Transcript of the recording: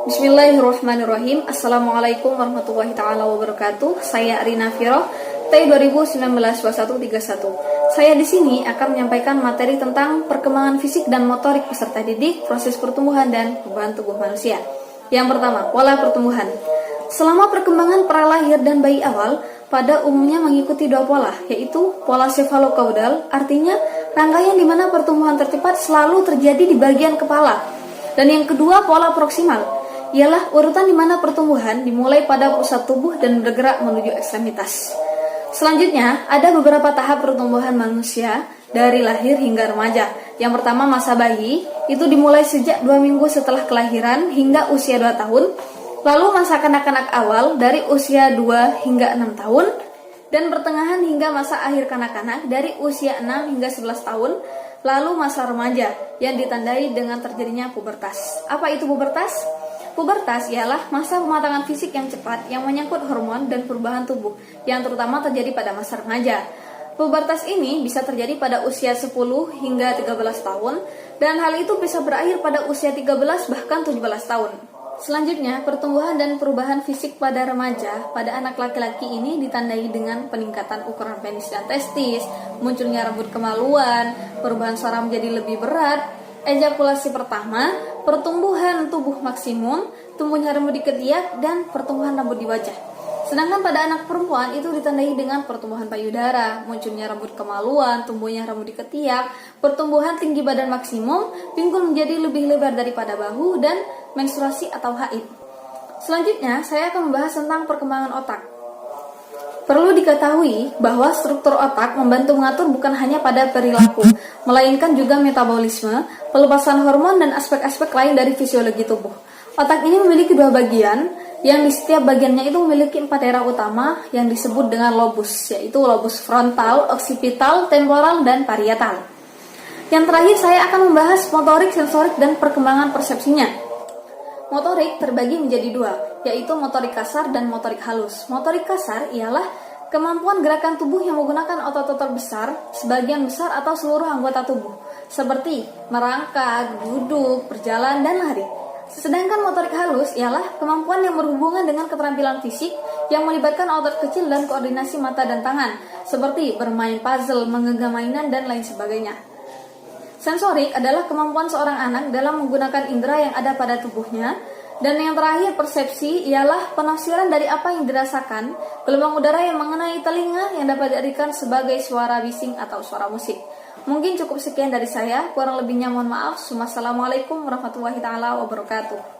Bismillahirrahmanirrahim. Assalamualaikum warahmatullahi taala wabarakatuh. Saya Arina Firoh, T 2019-2131. Saya di sini akan menyampaikan materi tentang perkembangan fisik dan motorik peserta didik, proses pertumbuhan dan perubahan tubuh manusia. Yang pertama, pola pertumbuhan. Selama perkembangan pralahir dan bayi awal, pada umumnya mengikuti dua pola, yaitu pola cephalocaudal, artinya rangkaian di mana pertumbuhan tercepat selalu terjadi di bagian kepala. Dan yang kedua, pola proksimal, ialah urutan di mana pertumbuhan dimulai pada pusat tubuh dan bergerak menuju ekstremitas. Selanjutnya, ada beberapa tahap pertumbuhan manusia dari lahir hingga remaja. Yang pertama, masa bayi, itu dimulai sejak 2 minggu setelah kelahiran hingga usia 2 tahun. Lalu masa kanak-kanak awal dari usia 2 hingga 6 tahun. Dan pertengahan hingga masa akhir kanak-kanak dari usia 6 hingga 11 tahun. Lalu masa remaja yang ditandai dengan terjadinya pubertas. Apa itu pubertas? Pubertas ialah masa pematangan fisik yang cepat yang menyangkut hormon dan perubahan tubuh yang terutama terjadi pada masa remaja. Pubertas ini bisa terjadi pada usia 10 hingga 13 tahun dan hal itu bisa berakhir pada usia 13 bahkan 17 tahun. Selanjutnya, pertumbuhan dan perubahan fisik pada remaja pada anak laki-laki ini ditandai dengan peningkatan ukuran penis dan testis, munculnya rambut kemaluan, perubahan suara menjadi lebih berat, ejakulasi pertama, pertumbuhan tubuh maksimum, tumbuhnya rambut di ketiak, dan pertumbuhan rambut di wajah. Sedangkan pada anak perempuan itu ditandai dengan pertumbuhan payudara, munculnya rambut kemaluan, tumbuhnya rambut di ketiak, pertumbuhan tinggi badan maksimum, pinggul menjadi lebih lebar daripada bahu, dan menstruasi atau haid. Selanjutnya, saya akan membahas tentang perkembangan otak. Perlu diketahui bahwa struktur otak membantu mengatur bukan hanya pada perilaku, melainkan juga metabolisme, pelepasan hormon, dan aspek-aspek lain dari fisiologi tubuh. Otak ini memiliki 2 bagian, yang di setiap bagiannya itu memiliki 4 daerah utama yang disebut dengan lobus, yaitu lobus frontal, occipital, temporal, dan parietal. Yang terakhir saya akan membahas motorik, sensorik, dan perkembangan persepsinya. Motorik terbagi menjadi 2, yaitu motorik kasar dan motorik halus. Motorik kasar ialah kemampuan gerakan tubuh yang menggunakan otot-otot besar, sebagian besar atau seluruh anggota tubuh, seperti merangkak, duduk, berjalan, dan lari. Sedangkan motorik halus ialah kemampuan yang berhubungan dengan keterampilan fisik yang melibatkan otot kecil dan koordinasi mata dan tangan, seperti bermain puzzle, menggenggam mainan, dan lain sebagainya. Sensorik adalah kemampuan seorang anak dalam menggunakan indera yang ada pada tubuhnya. Dan yang terakhir, persepsi ialah penafsiran dari apa yang dirasakan, gelombang udara yang mengenai telinga yang dapat diartikan sebagai suara bising atau suara musik. Mungkin cukup sekian dari saya, kurang lebihnya mohon maaf. Wassalamualaikum warahmatullahi taala wabarakatuh.